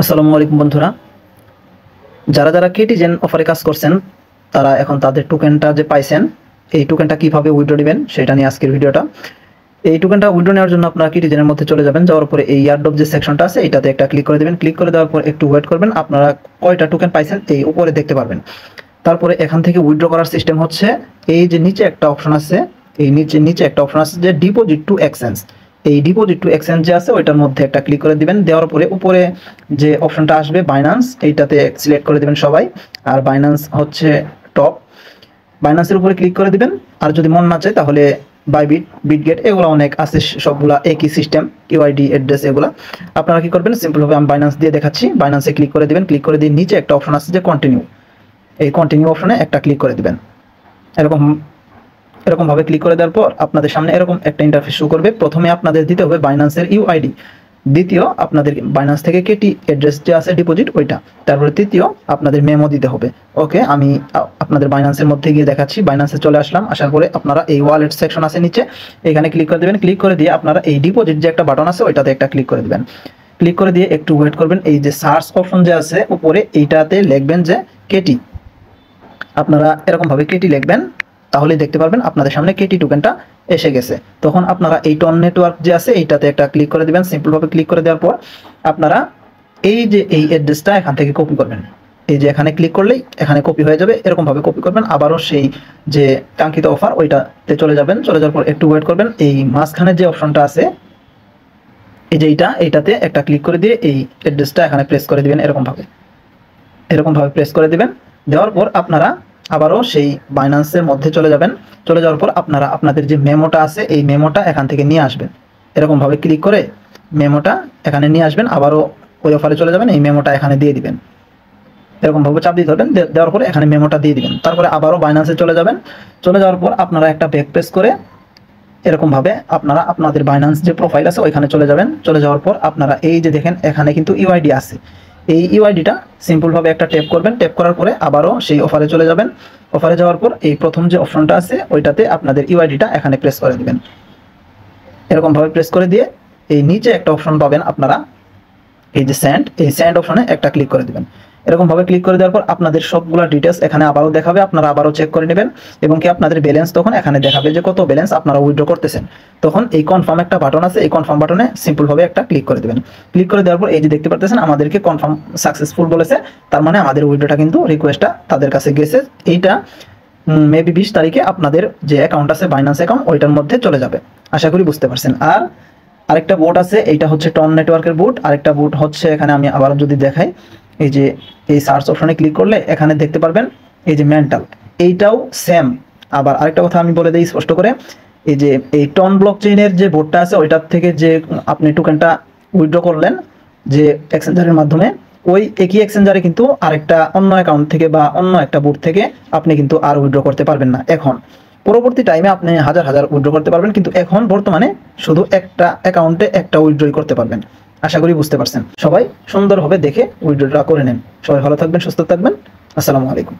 আসসালামু আলাইকুম বন্ধুরা, যারা যারা কেটিজেন অফারে কাজ করছেন তারা এখন তাদের টোকেনটা যে পাইছেন এই টোকেনটা কিভাবে উইথড্র নেবেন সেটা নিয়ে আজকের ভিডিওটা। এই টোকেনটা উইথড্র নেওয়ার জন্য আপনারা কেটিজেনের মধ্যে চলে যাবেন, যাওয়ার পরে এই ইয়ারড্রপ যে সেকশনটা আছে এটাতে একটা ক্লিক করে দেবেন। ক্লিক করে দেওয়ার পর একটু ওয়েট করবেন, আপনারা কয়টা টোকেন পাইছেন এই উপরে দেখতে পারবেন। তারপরে এখান থেকে উইথড্র করার সিস্টেম হচ্ছে এই যে নিচে একটা অপশন আছে, এই নিচে একটা অপশন আছে যে ডিপোজিট টু এক্সচেঞ্জ। এই ডিপোজিট টু এক্সচেঞ্জ যে আছে ওইটার মধ্যে একটা ক্লিক করে দিবেন। দেওয়ার পরে উপরে যে অপশনটা আসবে বাইন্যান্স, এইটাতে সিলেক্ট করে দিবেন সবাই। আর বাইন্যান্স হচ্ছে টপ, বাইন্যান্সের উপরে ক্লিক করে দিবেন। আর যদি মন না চায় তাহলে বাইবিট, বিটগেট এগুলো অনেক আছে, সবগুলা একই সিস্টেম, ইউআইডি অ্যাড্রেস এগুলা। আপনারা কি করবেন, সিম্পলভাবে আমি বাইন্যান্স দিয়ে দেখাচ্ছি। বাইন্যান্সে ক্লিক করে দিবেন। ক্লিক করে দিয়ে নিচে একটা অপশন আছে যে কন্টিনিউ, এই কন্টিনিউ অপশনে একটা ক্লিক করে দিবেন। এরকমভাবে ক্লিক করে দেওয়ার পর আপনাদের সামনে এরকম একটা ইন্টারফেস শো করবে। প্রথমে আপনাদের দিতে হবে বাইন্যান্সের ইউআইডি, দ্বিতীয় আপনাদের বাইন্যান্স থেকে কেটি অ্যাড্রেস যে আছে ডিপোজিট ওইটা, তারপরে তৃতীয় আপনাদের মেমো দিতে হবে। ওকে, আমি আপনাদের বাইন্যান্সের মধ্যে গিয়ে দেখাচ্ছি। বাইন্যান্সে চলে আসলাম, আসার পরে আপনারা এই ওয়ালেট সেকশন আছে নিচে, এখানে ক্লিক করে দেবেন। ক্লিক করে দিয়ে আপনারা এই ডিপোজিট যে একটা বাটন আছে ওইটাতে একটা ক্লিক করে দেবেন। ক্লিক করে দিয়ে একটু ওয়েট করবেন। এই যে সার্চ অপশন যে আছে উপরে এইটাতে লিখবেন যে কেটি, আপনারা এরকমভাবে কেটি লিখবেন, তাহলে দেখতে পারবেন আপনাদের সামনে কেটি টোকেনটা এসে গেছে। তখন আপনারা এই টন নেটওয়ার্ক যে আছে এইটাতে একটা ক্লিক করে দিবেন। সিম্পলভাবে ক্লিক করে দেওয়ার পর আপনারা এই যে এই অ্যাড্রেসটা এখান থেকে কপি করবেন। এই যে এখানে ক্লিক করলেই এখানে কপি হয়ে যাবে, এরকমভাবে কপি করবেন। আবারও সেই যে কাঙ্ক্ষিত অফার ওইটাতে চলে যাবেন। চলে যাওয়ার পর একটু ওয়েট করবেন। এই মাঝখানে যে অপশনটা আছে এই যে এইটাতে একটা ক্লিক করে দিয়ে এই অ্যাড্রেসটা এখানে প্রেস করে দিবেন। এরকমভাবে প্রেস করে দিবেন। দেওয়ার পর আপনারা আবারও সেই বাইন্যান্সের মধ্যে চলে যাবেন। চলে যাওয়ার পর আপনারা আপনাদের যে মেমোটা আছে এই মেমোটা এখান থেকে নিয়ে আসবেন। এরকমভাবে ক্লিক করে মেমোটা এখানে নিয়ে আসবেন। আবারও ওই অফারে চলে যাবেন, এই মেমোটা এখানে দিয়ে দিবেন। এরকমভাবে চাপ দিয়ে ধরবেন, দেওয়ার পরে এখানে মেমোটা দিয়ে দিবেন। তারপরে আবারও বাইন্যান্সে চলে যাবেন। চলে যাওয়ার পর আপনারা একটা ব্যাক প্রেস করে এরকমভাবে আপনারা আপনাদের বাইন্যান্স যে প্রোফাইল আছে ওইখানে চলে যাবেন। চলে যাওয়ার পর আপনারা এই যে দেখেন এখানে কিন্তু ইউআইডি আছে, এই ইউআইডিটা সিম্পলভাবে একটা ট্যাপ করবেন। ট্যাপ করার পরে আবারও সেই অফারে চলে যাবেন। অফারে যাওয়ার পর এই প্রথম যে অপশনটা আছে ওইটাতে আপনাদের ইউআইডিটা এখানে প্রেস করে দিবেন। এরকমভাবে প্রেস করে দিয়ে এই নিচে একটা অপশন পাবেন আপনারা, এই যে সেন্ড, এই সেন্ড অপশনে একটা ক্লিক করে দিবেন। এরকমভাবে ক্লিক করে দেওয়ার পর আপনাদের সবগুলো ডিটেলস এখানে আবারও দেখাবে, আপনারা আবারও চেক করে নেবেন। এবং কি আপনাদের ব্যালেন্স তখন এখানে দেখাবে যে কত ব্যালেন্স আপনারা উইথড্র করতেছেন। তখন এই কনফার্ম একটা বাটন আছে, এই কনফার্ম বাটনে সিম্পলভাবে একটা ক্লিক করে দেবেন। ক্লিক করে দেওয়ার পর এই যে দেখতে পাচ্ছেন আমাদেরকে কনফার্ম সাকসেসফুল বলেছে, তার মানে আমাদের উইথড্রটা কিন্তু রিকোয়েস্টটা তাদের কাছে গেছে। এইটা মেবি 20 তারিখে আপনাদের যে অ্যাকাউন্ট আছে বাইন্যান্স অ্যাকাউন্ট ওইটার মধ্যে চলে যাবে। আশা করি বুঝতে পারছেন। আর আরেকটা বোট আছে, এইটা হচ্ছে টন নেটওয়ার্কের বোট। আরেকটা বোট হচ্ছে এখানে আমি আবার যদি দেখাই, এই যে এই সার্চ অপশনে ক্লিক করলে এখানে দেখতে পারবেন এই যে মেন্টাল, এইটাও সেম। আবার আরেকটা কথা আমি বলে দিই স্পষ্ট করে, এই যে এই টন ব্লক চেইনের যে বোটটা আছে ওইটার থেকে যে আপনি টোকেনটা উইথড্র করলেন যে এক্সচেঞ্জারের মাধ্যমে, ওই একই এক্সচেঞ্জারে কিন্তু আরেকটা অন্য অ্যাকাউন্ট থেকে বা অন্য একটা বোট থেকে আপনি কিন্তু আর উইথড্র করতে পারবেন না। এখন পরবর্তী টাইমে আপনি হাজার হাজার উইথড্র করতে পারবেন, কিন্তু এখন বর্তমানে শুধু একটা অ্যাকাউন্টে একটা উইথড্রই করতে পারবেন। আশা করি বুঝতে পারছেন। সবাই সুন্দরভাবে দেখে উইথড্রটা করে নেন। সবাই ভালো থাকবেন, সুস্থ থাকবেন। আসসালামু আলাইকুম।